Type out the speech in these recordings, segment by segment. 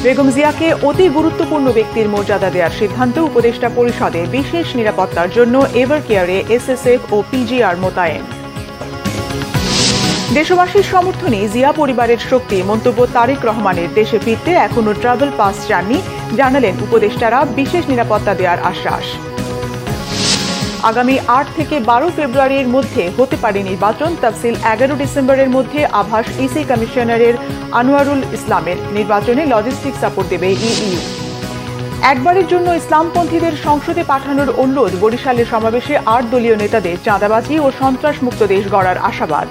বেগম জিয়াকে অতি গুরুত্বপূর্ণ ব্যক্তির মর্যাদা দেওয়ার সিদ্ধান্ত উপদেষ্টা পরিষদে বিশেষ নিরাপত্তার জন্য এভার কেয়ারে এসএসএফ ও পিজিআর মোতায়েন। দেশবাসীর সমর্থনে জিয়া পরিবারের শক্তি মন্তব্য তারেক রহমানের দেশে ফিরতে এখনো ট্রাভেল পাস চাননি, জানালেন উপদেষ্টারা বিশেষ নিরাপত্তা দেওয়ার আশ্বাস। আগামী ৮ থেকে ১২ ফেব্রুয়ারির মধ্যে হতে পারে নির্বাচন, তফসিল ১১ ডিসেম্বরের মধ্যে আভাস ইসি কমিশনারের আনোয়ারুল ইসলামের। নির্বাচনে লজিস্টিক সাপোর্ট দেবে ইইউ। একবারের জন্য ইসলামপন্থীদের সংসদে পাঠানোর অনুরোধ। বরিশালের সমাবেশে ৮ দলীয় নেতাদের চাঁদাবাজি ও সন্ত্রাসমুক্ত দেশ গড়ার আশাবাদ।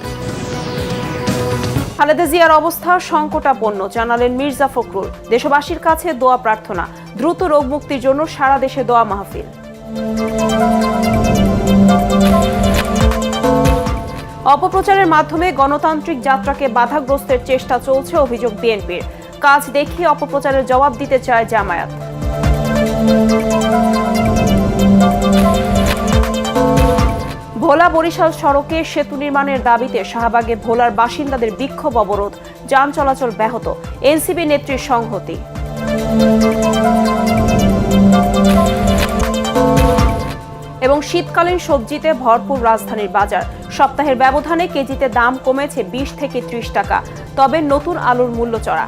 খালেদা জিয়ার অবস্থা সংকটাপন্ন, জানালেন মির্জা ফখরুল। দেশবাসীর কাছে দোয়া প্রার্থনা, দ্রুত রোগ মুক্তির জন্য সারা দেশে দোয়া মাহফিল। অপপ্রচারের মাধ্যমে গণতান্ত্রিক যাত্রাকে বাধাগ্রস্তের চেষ্টা চলছে, অভিযোগ বিএনপির। কাজ দেখিয়ে অপপ্রচারের জবাব দিতে চায় জামায়াত। ভোলা বরিশাল সড়কে সেতু নির্মাণের দাবিতে শাহবাগে ভোলার বাসিন্দাদের বিক্ষোভ অবরোধ, যান চলাচল ব্যাহত। এনসিপি নেত্রীর সংহতি। এবং শীতকালীন সবজিতে ভরপুর রাজধানীর বাজার। সপ্তাহের ব্যবধানে কেজিতে দাম কমেছে ২০ থেকে ৩০ টাকা, তবে নতুন আলুর মূল্য চড়া।